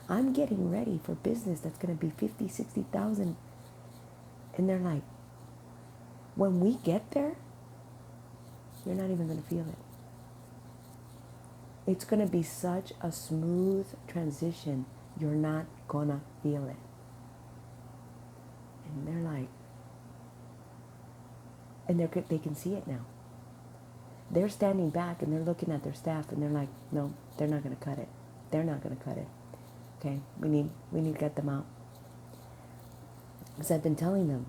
I'm getting ready for business that's going to be 50, 60,000. And they're like, when we get there, you're not even going to feel it. It's going to be such a smooth transition, you're not going to feel it. And they're like, and they can see it now. They're standing back and they're looking at their staff and they're like, no, they're not going to cut it. They're not going to cut it. Okay, we need to get them out. Because I've been telling them,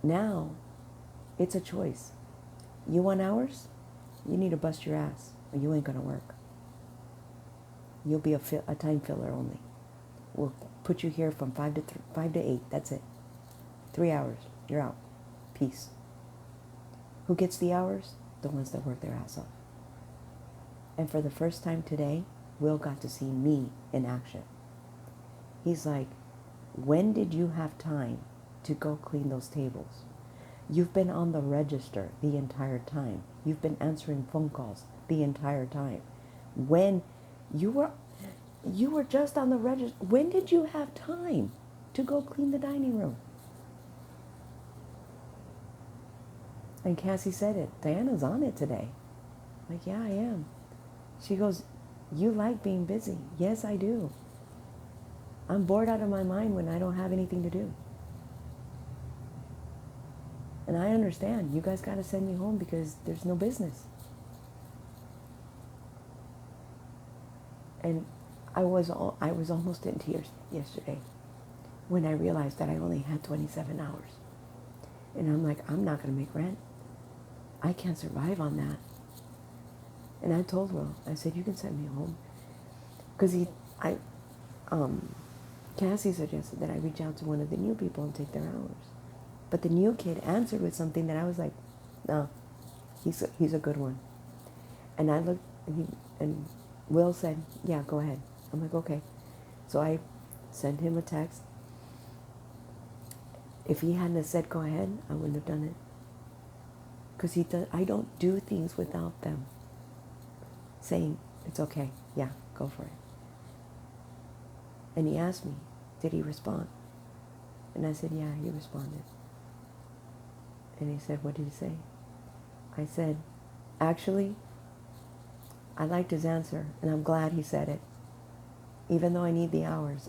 now it's a choice. You want hours? You need to bust your ass or you ain't going to work. You'll be a time filler only. We'll put you here from 5 to 8. That's it. 3 hours. You're out. Peace. Who gets the hours? The ones that work their ass off. And for the first time today, Will got to see me in action. He's like, when did you have time to go clean those tables? You've been on the register the entire time. You've been answering phone calls the entire time. When you were just on the register, when did you have time to go clean the dining room? And Cassie said it. Diana's on it today. I'm like, yeah, I am. She goes, you like being busy. Yes, I do. I'm bored out of my mind when I don't have anything to do. And I understand. You guys got to send me home because there's no business. And I was almost in tears yesterday when I realized that I only had 27 hours. And I'm like, I'm not going to make rent. I can't survive on that. And I told Will, I said, you can send me home. Because Cassie suggested that I reach out to one of the new people and take their hours. But the new kid answered with something that I was like, no, he's a good one. And I looked, and Will said, yeah, go ahead. I'm like, okay. So I sent him a text. If he hadn't have said go ahead, I wouldn't have done it. Because I don't do things without them saying, it's okay, yeah, go for it. And he asked me, did he respond? And I said, yeah, he responded. And he said, what did he say? I said, actually, I liked his answer, and I'm glad he said it. Even though I need the hours,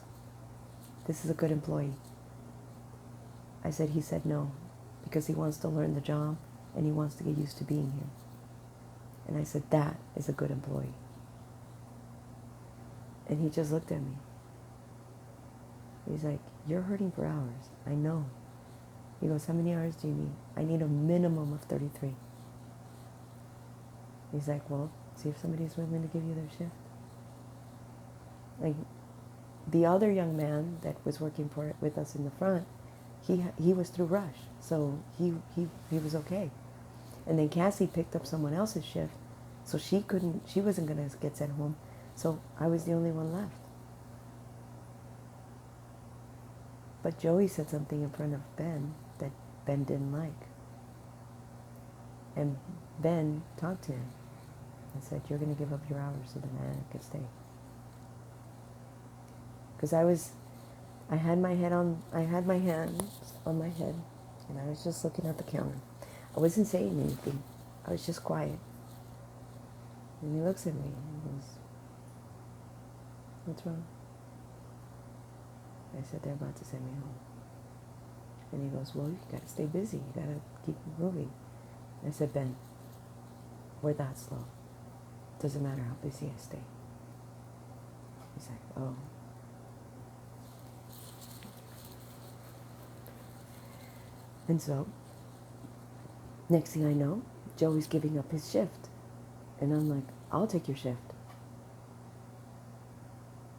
this is a good employee. I said, he said no, because he wants to learn the job, and he wants to get used to being here. And I said, that is a good employee. And he just looked at me. He's like, you're hurting for hours. I know. He goes, how many hours do you need? I need a minimum of 33. He's like, well, see if somebody's willing to give you their shift. Like, the other young man that was working with us in the front, he was through rush, so he was okay. And then Cassie picked up someone else's shift, so she wasn't gonna get sent home, so I was the only one left. But Joey said something in front of Ben that Ben didn't like. And Ben talked to him and said, you're going to give up your hours so the man can stay. Because I had my hands on my head, and I was just looking at the counter. I wasn't saying anything. I was just quiet. And he looks at me and goes, what's wrong? I said, they're about to send me home. And he goes, well, you got to stay busy. You got to keep moving. I said, Ben, we're that slow. Doesn't matter how busy I stay. He's like, oh. And so, next thing I know, Joey's giving up his shift. And I'm like, I'll take your shift.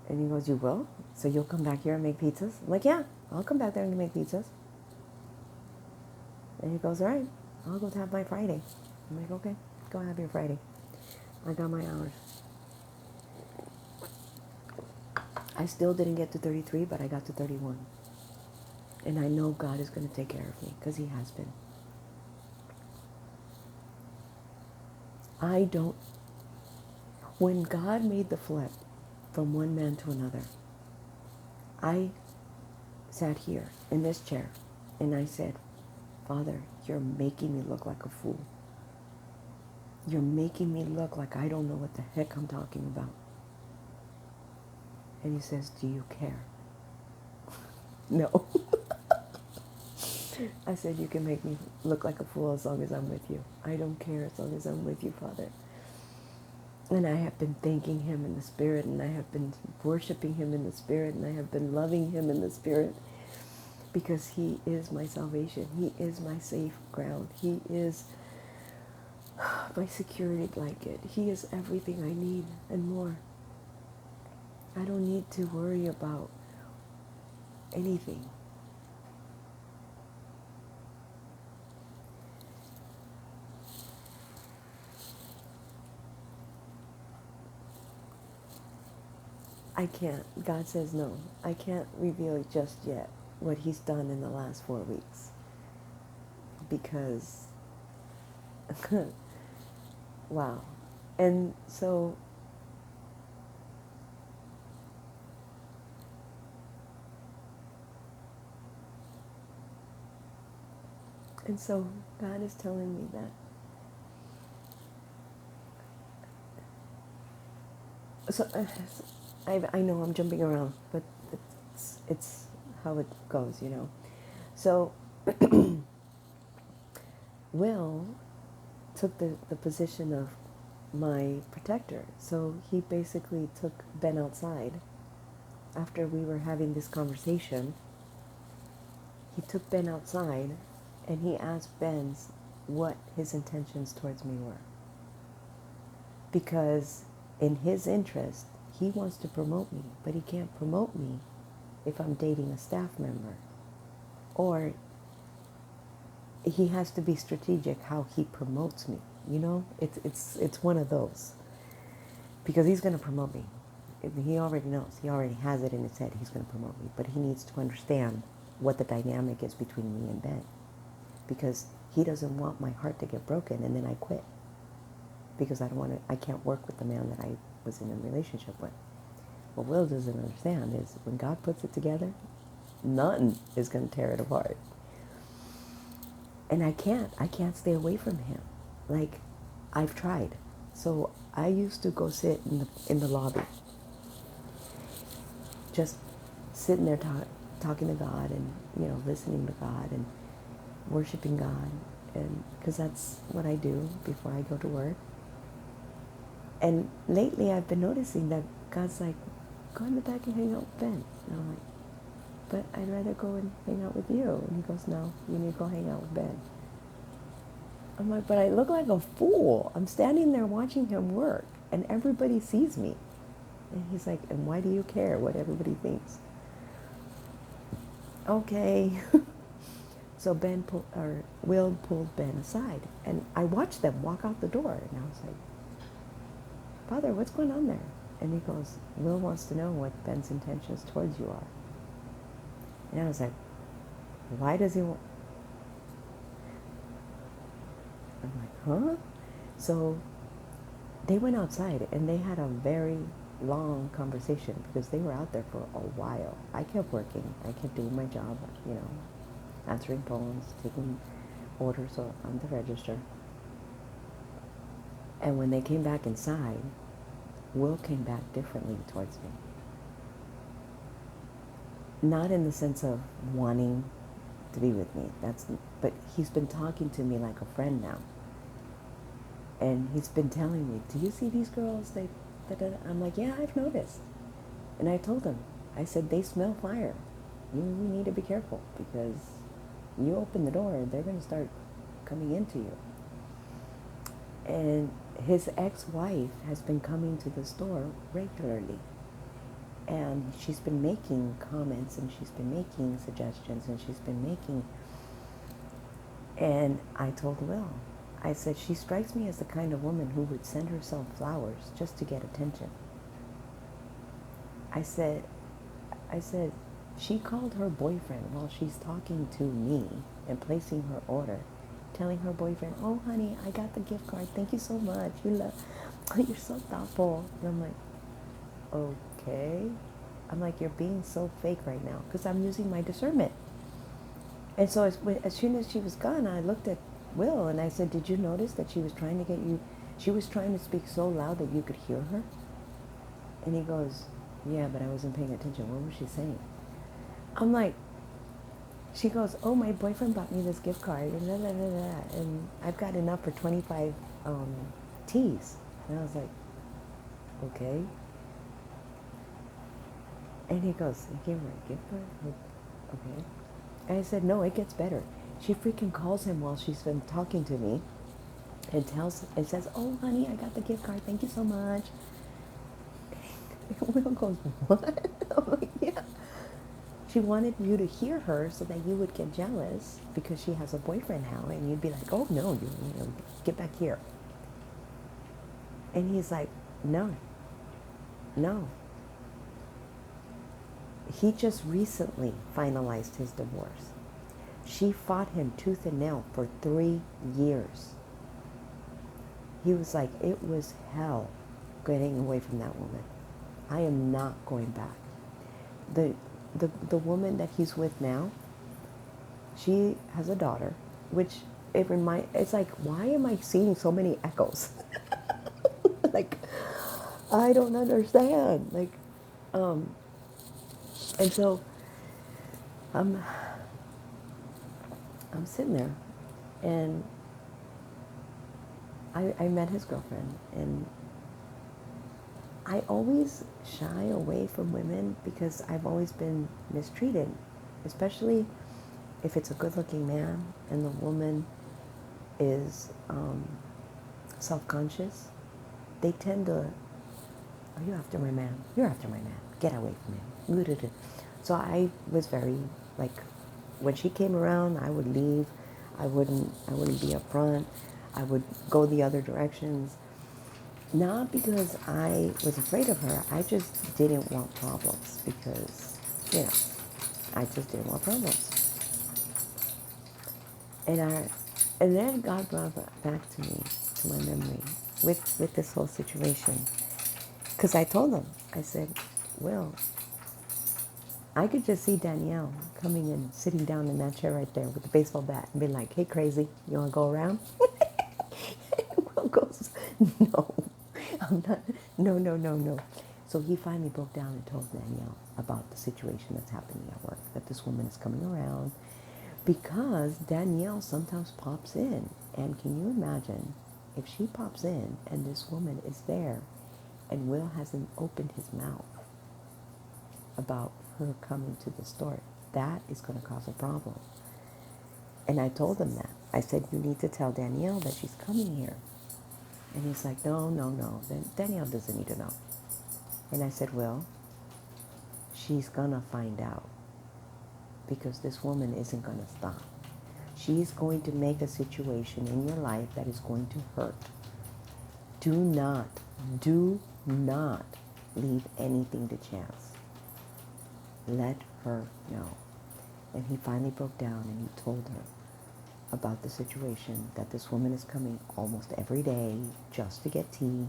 And he goes, you will? So you'll come back here and make pizzas? I'm like, yeah, I'll come back there and make pizzas. And he goes, all right, I'll go have my Friday. I'm like, okay, go have your Friday. I got my hours. I still didn't get to 33, but I got to 31. And I know God is going to take care of me, because he has been. When God made the flip, from one man to another. I sat here in this chair and I said, Father, you're making me look like a fool. You're making me look like I don't know what the heck I'm talking about. And he says, do you care? No. I said, you can make me look like a fool as long as I'm with you. I don't care as long as I'm with you, Father. And I have been thanking him in the Spirit, and I have been worshiping him in the Spirit, and I have been loving him in the Spirit, because he is my salvation. He is my safe ground. He is my security blanket. He is everything I need and more. I don't need to worry about anything. I can't. God says no. I can't reveal just yet what he's done in the last 4 weeks. Because, wow. And so, God is telling me that. So, I know I'm jumping around, but it's how it goes, you know. So, Will took the position of my protector. So he basically took Ben outside after we were having this conversation. He took Ben outside and he asked Ben what his intentions towards me were. Because in his interest, he wants to promote me, but he can't promote me if I'm dating a staff member. Or he has to be strategic how he promotes me. You know, it's one of those. Because he's going to promote me. He already knows. He already has it in his head. He's going to promote me. But he needs to understand what the dynamic is between me and Ben. Because he doesn't want my heart to get broken and then I quit. Because I can't work with the man that I was in a relationship with. What Will doesn't understand is when God puts it together, nothing is going to tear it apart. And I can't stay away from him. Like, I've tried. So I used to go sit in the lobby, just sitting there talking to God and, you know, listening to God and worshiping God, and because that's what I do before I go to work. And lately I've been noticing that God's like, go in the back and hang out with Ben. And I'm like, but I'd rather go and hang out with you. And he goes, no, you need to go hang out with Ben. I'm like, but I look like a fool. I'm standing there watching him work, and everybody sees me. And he's like, and why do you care what everybody thinks? Okay. So Will pulled Ben aside, and I watched them walk out the door, and I was like, Father, what's going on there? And he goes, Will wants to know what Ben's intentions towards you are. And I was like, why does he want... I'm like, huh? So they went outside and they had a very long conversation because they were out there for a while. I kept working. I kept doing my job, you know, answering phones, taking orders on the register. And when they came back inside, Will came back differently towards me. Not in the sense of wanting to be with me. But he's been talking to me like a friend now. And he's been telling me, do you see these girls? I'm like, yeah, I've noticed. And I told him, I said, they smell fire. You need to be careful because you open the door, they're going to start coming into you. And his ex-wife has been coming to the store regularly. And she's been making comments and she's been making suggestions and she's been making... And I told Will, I said, she strikes me as the kind of woman who would send herself flowers just to get attention. I said, she called her boyfriend while she's talking to me and placing her order, telling her boyfriend, oh, honey, I got the gift card. Thank you so much. You're so thoughtful. And I'm like, okay. I'm like, you're being so fake right now because I'm using my discernment. And so as soon as she was gone, I looked at Will and I said, did you notice that she was trying to get you, she was trying to speak so loud that you could hear her? And he goes, yeah, but I wasn't paying attention. What was she saying? I'm like, she goes, oh, my boyfriend bought me this gift card, and blah, blah, blah, blah, and I've got enough for 25 teas. And I was like, okay. And he goes, he gave her a gift card? Like, okay. And I said, no, it gets better. She freaking calls him while she's been talking to me and says, oh, honey, I got the gift card. Thank you so much. And Will goes, what? I'm like, yeah. She wanted you to hear her so that you would get jealous because she has a boyfriend now, and you'd be like, oh, no, get back here. And he's like, no, no. He just recently finalized his divorce. She fought him tooth and nail for 3 years. He was like, it was hell getting away from that woman. I am not going back. The woman that he's with now, she has a daughter, which it's like, why am I seeing so many echoes? Like, I don't understand. Like, and so I'm sitting there, and I met his girlfriend, and I always shy away from women because I've always been mistreated, especially if it's a good-looking man and the woman is self-conscious. They tend to, are you after my man? You're after my man. Get away from him. So I was very, like, when she came around, I would leave. I wouldn't be up front. I would go the other directions. Not because I was afraid of her. I just didn't want problems because, I just didn't want problems. And then God brought back to me, to my memory, with this whole situation. Because I told him, I said, well, I could just see Danielle coming and sitting down in that chair right there with the baseball bat and being like, hey, crazy, you want to go around? And Will goes, no, I'm not, no. So he finally broke down and told Danielle about the situation that's happening at work, that this woman is coming around because Danielle sometimes pops in. And can you imagine if she pops in and this woman is there and Will hasn't opened his mouth about her coming to the store? That is going to cause a problem. And I told him that. I said, you need to tell Danielle that she's coming here. And he's like, no. Then Danielle doesn't need to know. And I said, well, she's going to find out because this woman isn't going to stop. She's going to make a situation in your life that is going to hurt. Do not leave anything to chance. Let her know. And he finally broke down and he told her about the situation, that this woman is coming almost every day just to get tea.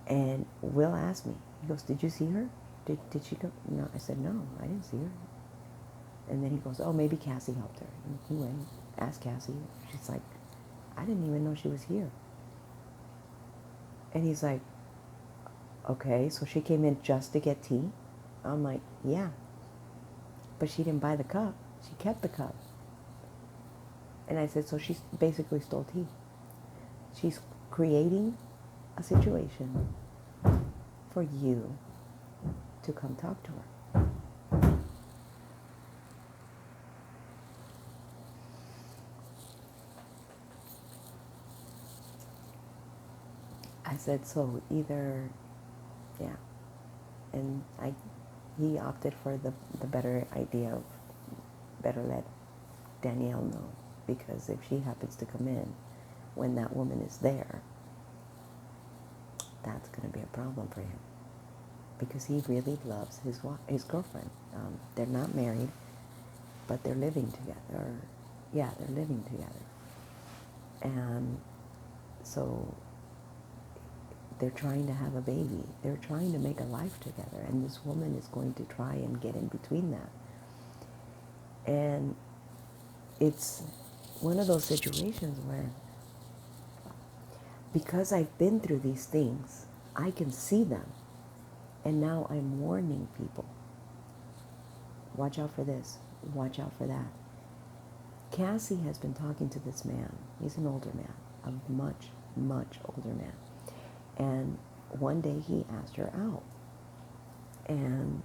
And Will asked me, he goes, did you see her? Did she come? No, I said, no, I didn't see her. And then he goes, oh, maybe Cassie helped her. And he went, asked Cassie. She's like, I didn't even know she was here. And he's like, okay, so she came in just to get tea? I'm like, yeah. But she didn't buy the cup. She kept the cup. And I said, so she basically stole tea. She's creating a situation for you to come talk to her. I said, so either, yeah. And he opted for the better idea of better let Danielle know, because if she happens to come in when that woman is there, that's going to be a problem for him, because he really loves his girlfriend. They're not married, but they're living together. Yeah, they're living together. And so they're trying to have a baby. They're trying to make a life together. And this woman is going to try and get in between that. And it's one of those situations where, because I've been through these things, I can see them. And now I'm warning people. Watch out for this. Watch out for that. Cassie has been talking to this man. He's an older man, a much, much older man. And one day he asked her out. And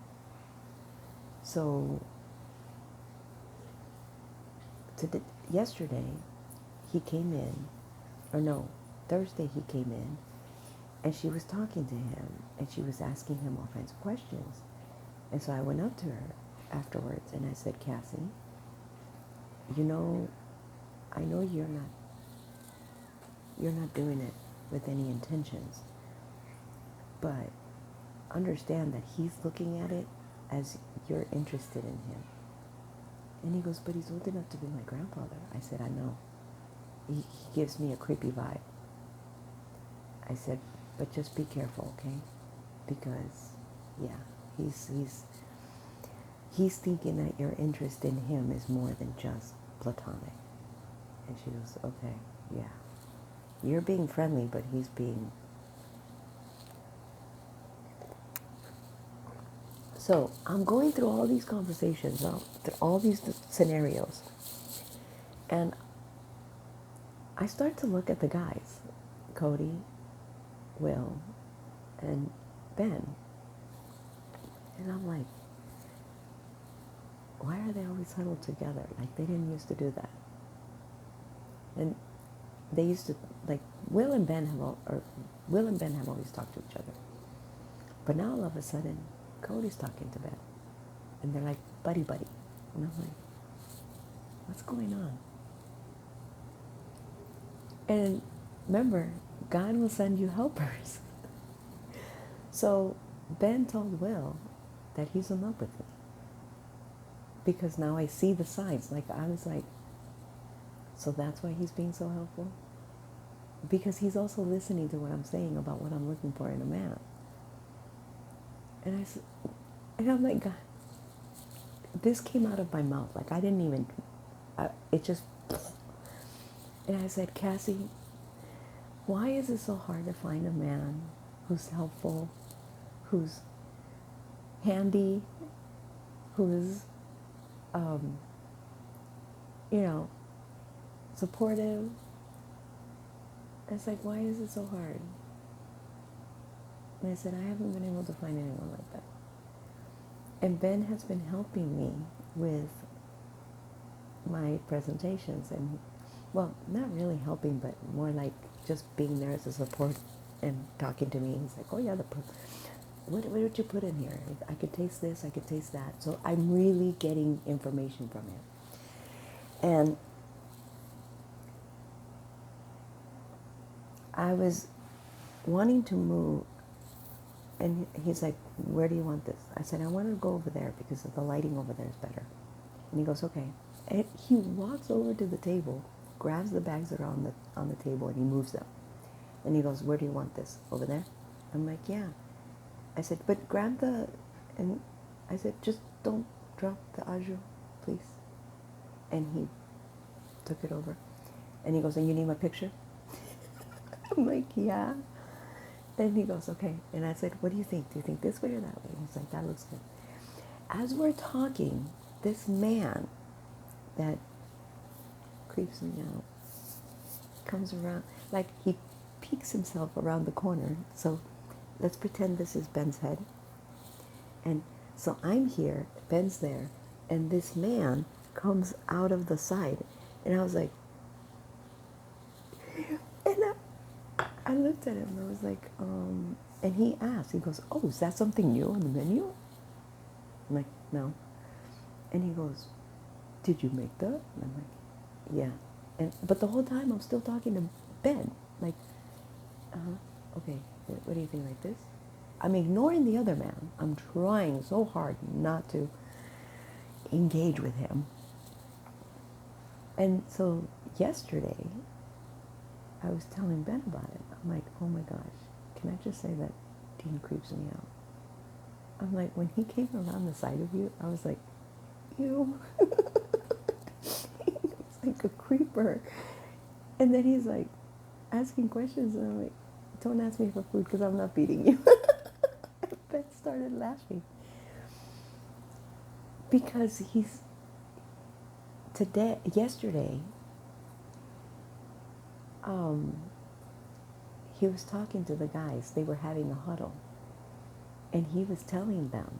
so yesterday he came in, or no, Thursday he came in, and she was talking to him, and she was asking him all kinds of questions. And so I went up to her afterwards and I said, Cassie, I know you're not doing it with any intentions, but understand that he's looking at it as you're interested in him. And he goes, but he's old enough to be my grandfather. I said, I know. He gives me a creepy vibe. I said, but just be careful, okay? Because, yeah, he's thinking that your interest in him is more than just platonic. And she goes, okay, yeah. You're being friendly, but he's being... So I'm going through all these conversations, through all these scenarios, and I start to look at the guys, Cody, Will, and Ben, and I'm like, why are they always huddled together? Like, they didn't used to do that. And they used to, like, Will and Ben have always talked to each other. But now all of a sudden, Cody's talking to Ben. And they're like, buddy. And I'm like, what's going on? And remember, God will send you helpers. So Ben told Will that he's in love with me. Because now I see the signs. Like, I was like, so that's why he's being so helpful? Because he's also listening to what I'm saying about what I'm looking for in a man. And I'm like, God, this came out of my mouth. Like, I didn't even, it just, and I said, Cassie, why is it so hard to find a man who's helpful, who's handy, who's, supportive? It's like, why is it so hard? And I said, I haven't been able to find anyone like that. And Ben has been helping me with my presentations, and, well, not really helping, but more like just being there as a support and talking to me. He's like, oh yeah, what did you put in here? I could taste this, I could taste that. So I'm really getting information from him. And I was wanting to move, and he's like, where do you want this? I said, I want to go over there because the lighting over there is better. And he goes, okay. And he walks over to the table, grabs the bags that are on the table, and he moves them. And he goes, where do you want this? Over there? I'm like, yeah. I said, but grab and I said, just don't drop the ajou, please. And he took it over. And he goes, and you need my picture? I'm like, yeah. And he goes, okay. And I said, what do you think? Do you think this way or that way? And he's like, that looks good. As we're talking, this man that creeps me out comes around, like, he peeks himself around the corner. So let's pretend this is Ben's head. And so I'm here, Ben's there, and this man comes out of the side. And I was like, and I looked at him and I was like, and he asked, he goes, oh, is that something new on the menu? I'm like, no. And he goes, did you make that? And I'm like, yeah. But the whole time I'm still talking to Ben, like, okay, what do you think, like this? I'm ignoring the other man. I'm trying so hard not to engage with him. And so yesterday, I was telling Ben about it. I'm like, oh my gosh, can I just say that Dean creeps me out? I'm like, when he came around the side of you, I was like, ew. It's like a creeper. And then he's like asking questions, and I'm like, don't ask me for food because I'm not feeding you. Ben started laughing because yesterday, he was talking to the guys. They were having a huddle, and he was telling them,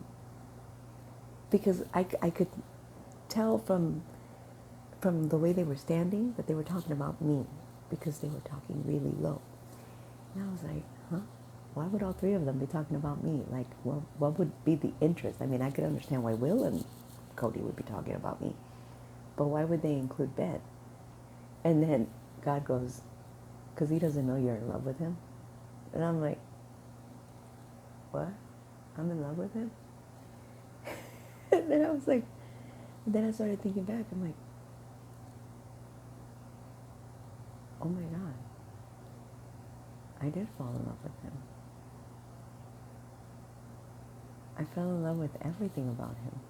because I could tell from the way they were standing that they were talking about me, because they were talking really low. And I was like, huh? Why would all three of them be talking about me? Like, well, what would be the interest? I mean, I could understand why Will and Cody would be talking about me, but why would they include Ben? And then God goes, because he doesn't know you're in love with him. And I'm like, what? I'm in love with him? And then I was like, then I started thinking back. I'm like, oh my God, I did fall in love with him. I fell in love with everything about him.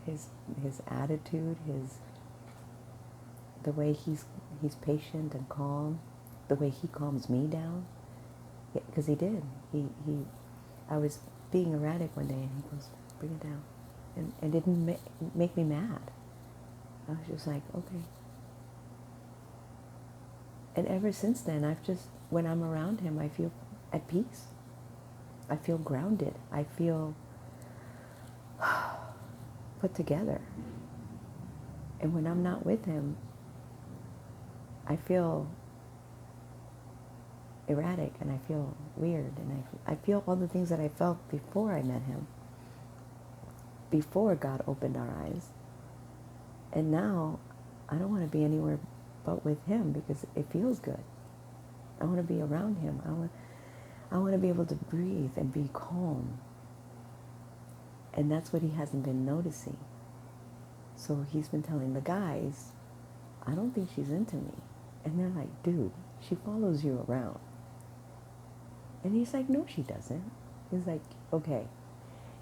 His attitude, the way he's patient and calm, the way he calms me down. Because he did. I was being erratic one day, and he goes, bring it down. And it didn't make me mad. I was just like, okay. And ever since then, when I'm around him, I feel at peace. I feel grounded. I feel put together. And when I'm not with him, I feel erratic, and I feel weird, and I feel all the things that I felt before I met him, before God opened our eyes. And now I don't want to be anywhere but with him because it feels good. I want to be around him. I want to be able to breathe and be calm. And that's what he hasn't been noticing. So he's been telling the guys, I don't think she's into me. And they're like, dude, she follows you around. And he's like, no, she doesn't. He's like, okay.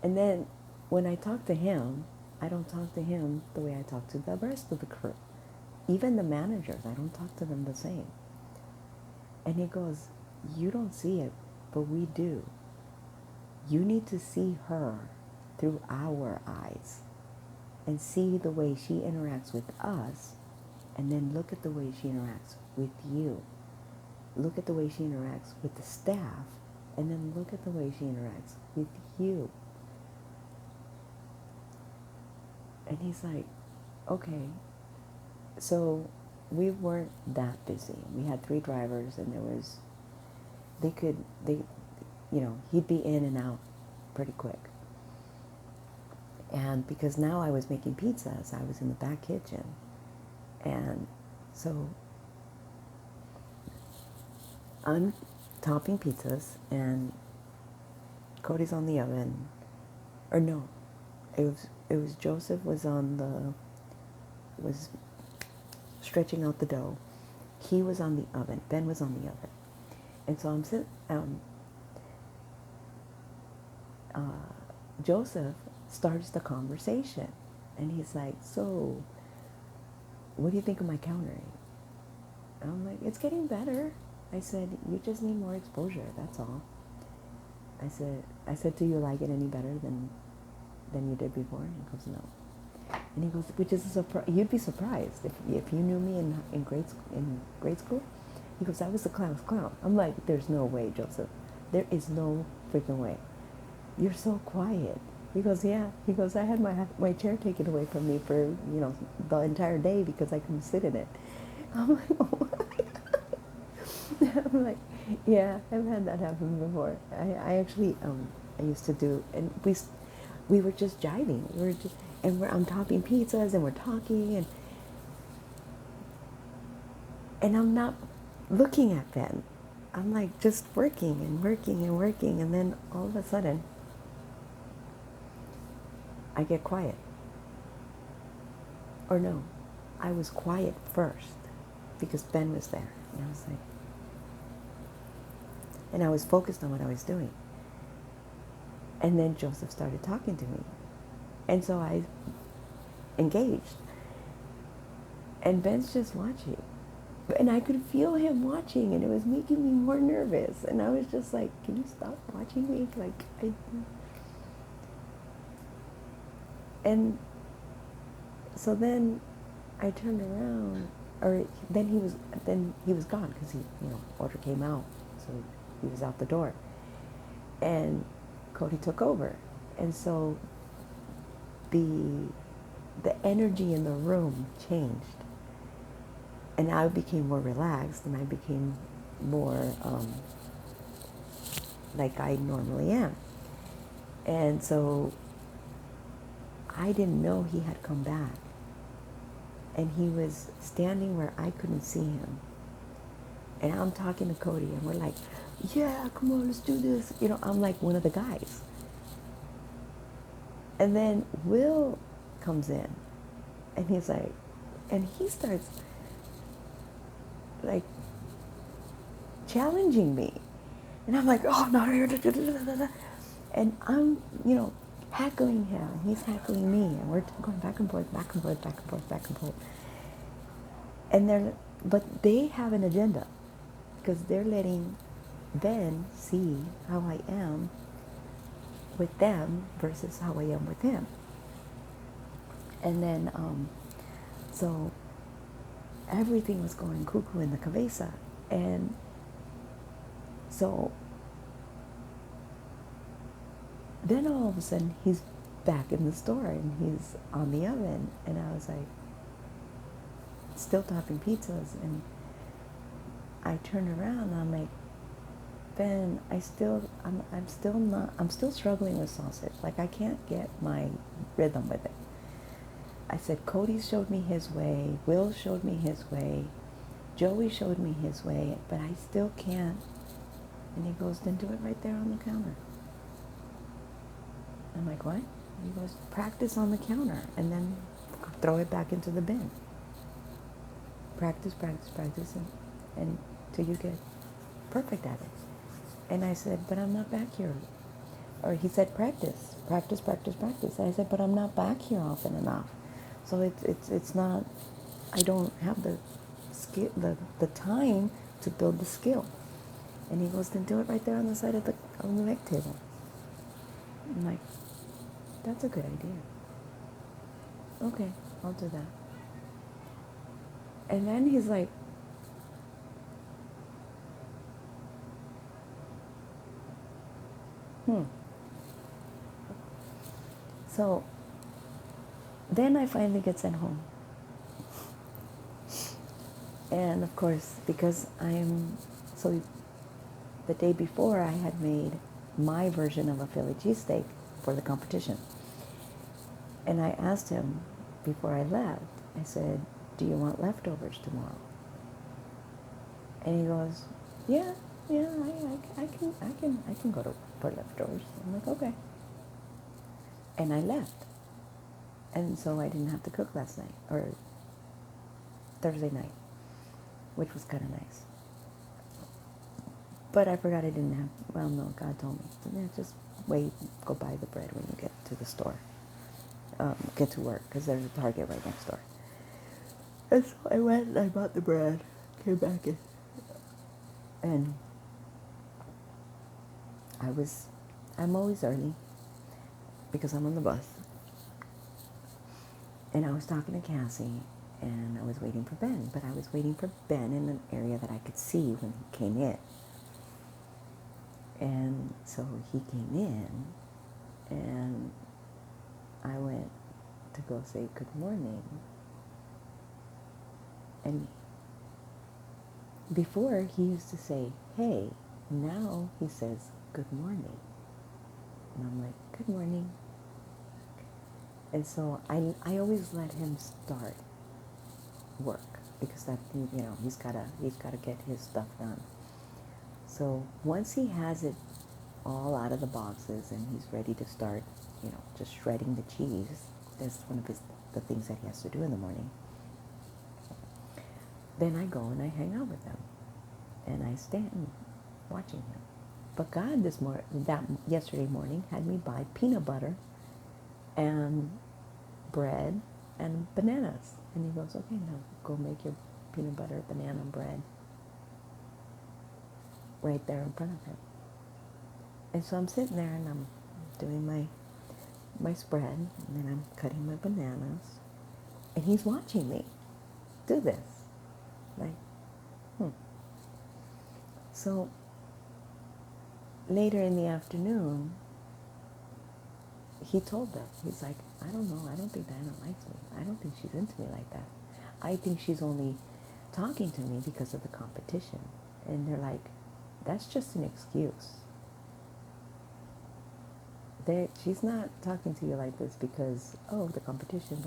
And then when I talk to him, I don't talk to him the way I talk to the rest of the crew. Even the managers, I don't talk to them the same. And he goes, you don't see it, but we do. You need to see her through our eyes and see the way she interacts with us, and then look at the way she interacts with you. Look at the way she interacts with the staff, and then look at the way she interacts with you. And he's like, okay. So we weren't that busy. We had 3 drivers, and he'd be in and out pretty quick. And because now I was making pizzas, I was in the back kitchen. And so I'm topping pizzas, and Cody's on the oven. Or no, it was Joseph was stretching out the dough. He was on the oven. Ben was on the oven. And so I'm sitting. Joseph starts the conversation, and he's like, "So, what do you think of my countering?" And I'm like, "It's getting better." I said, "You just need more exposure. That's all." I said, "Do you like it any better than you did before?" And he goes, "No." And he goes, "Which is a surprise. You'd be surprised if you knew me in grade school." He goes, "I was the clown's clown." I'm like, "There's no way, Joseph. There is no freaking way. You're so quiet." He goes, "Yeah." He goes, "I had my chair taken away from me for the entire day because I couldn't sit in it." I'm like, "Oh my God." I'm like, "Yeah, I've had that happen before." I actually I used to do, and we were just jiving. I'm topping pizzas, and we're talking, and I'm not looking at Ben. I'm like just working and working and working, and then all of a sudden I get quiet. Or no, I was quiet first because Ben was there. And I was like, And I was focused on what I was doing. And then Joseph started talking to me. And so I engaged. And Ben's just watching. And I could feel him watching, and it was making me more nervous. And I was just like, can you stop watching me? And so then I turned around, or then he was gone because order came out, so he was out the door, and Cody took over, and so the energy in the room changed, and I became more relaxed, and I became more like I normally am, and so I didn't know he had come back. And he was standing where I couldn't see him. And I'm talking to Cody, and we're like, yeah, come on, let's do this. I'm like one of the guys. And then Will comes in, and he's like, and he starts like challenging me. And I'm like, oh, no. And I'm, heckling him, and he's heckling me, and we're going back and forth, back and forth, back and forth, back and forth. And but they have an agenda, because they're letting Ben see how I am with them versus how I am with him. And then, so everything was going cuckoo in the cabeza. And so then all of a sudden he's back in the store, and he's on the oven, and I was like, still talking pizzas, and I turned around, and I'm like, Ben, I'm still struggling with sausage. Like, I can't get my rhythm with it. I said, Cody showed me his way, Will showed me his way, Joey showed me his way, but I still can't. And he goes, then do it right there on the counter. I'm like, what? He goes, practice on the counter, and then throw it back into the bin. Practice, practice, practice, and till you get perfect at it. And I said, but I'm not back here. Or he said, practice, practice, practice, practice. I said, but I'm not back here often enough. So it's not, I don't have the skill, the time to build the skill. And he goes, then do it right there on the side of the leg table. I'm like, that's a good idea. Okay, I'll do that. And then he's like, So then I finally get sent home. And of course, because so the day before I had made my version of a Philly cheesesteak for the competition. And I asked him before I left, I said, do you want leftovers tomorrow? And he goes, yeah, I can go for leftovers. I'm like, okay. And I left. And so I didn't have to cook last night, or Thursday night, which was kind of nice. But I forgot I didn't have, well, no, God told me, yeah, just wait, go buy the bread when you get to the store, get to work, because there's a Target right next door. And so I went and I bought the bread, came back in, and I'm always early, because I'm on the bus. And I was talking to Cassie, and I was waiting for Ben, but I was waiting for Ben in an area that I could see when he came in. And so he came in, and I went to go say good morning. And before he used to say, hey, now he says good morning. And I'm like, good morning. And so I always let him start work, because that, he's gotta get his stuff done. So once he has it all out of the boxes and he's ready to start, just shredding the cheese, that's one of the things that he has to do in the morning. Then I go and I hang out with him, and I stand watching him. But God yesterday morning had me buy peanut butter and bread and bananas. And he goes, okay, now go make your peanut butter, banana bread right there in front of him. And so I'm sitting there and I'm doing my spread, and then I'm cutting my bananas, and he's watching me do this. Like, So later in the afternoon, he told them, he's like, I don't know, I don't think Diana likes me. I don't think she's into me like that. I think she's only talking to me because of the competition. And they're like, that's just an excuse. She's not talking to you like this because, oh, the competition.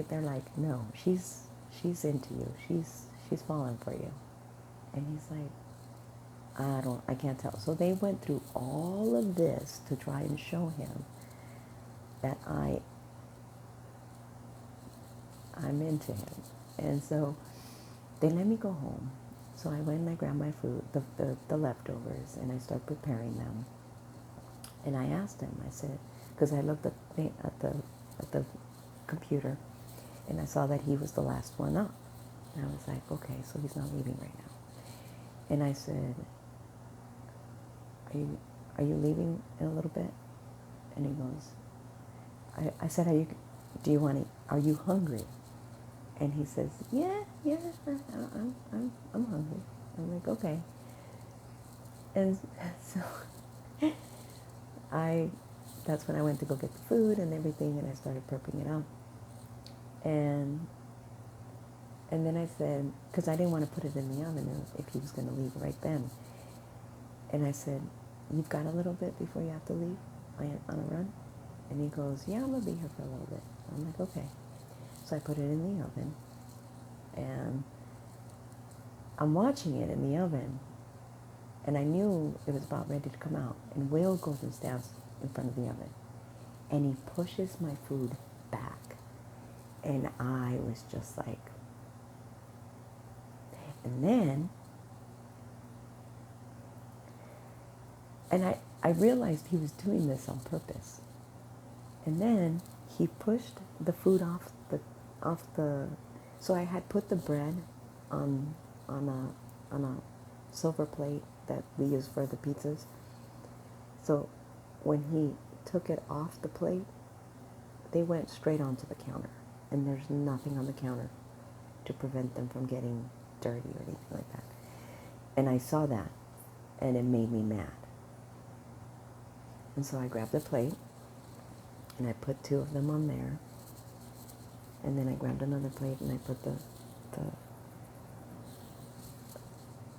They're like, no, she's into you. She's falling for you. And he's like, I can't tell. So they went through all of this to try and show him that I'm into him. And so they let me go home. So I went and I grabbed my food, the leftovers, and I started preparing them. And I asked him, I said, because I looked at the computer, and I saw that he was the last one up. And I was like, okay, so he's not leaving right now. And I said, are you leaving in a little bit? And he goes, I said, are you hungry? And he says, yeah, I'm hungry. I'm like, okay. And so that's when I went to go get the food and everything, and I started prepping it up. And then I said, because I didn't want to put it in the oven if he was going to leave right then. And I said, you've got a little bit before you have to leave on a run? And he goes, yeah, I'm going to be here for a little bit. I'm like, okay. So I put it in the oven, and I'm watching it in the oven, and I knew it was about ready to come out. And Will goes and stands in front of the oven, and he pushes my food back. And I was just like, and then, and I realized he was doing this on purpose. And then he pushed the food off the, so I had put the bread on a silver plate that we use for the pizzas. So when he took it off the plate, they went straight onto the counter. And there's nothing on the counter to prevent them from getting dirty or anything like that. And I saw that, and it made me mad. And so I grabbed the plate, and I put 2 of them on there. And then I grabbed another plate, and I put the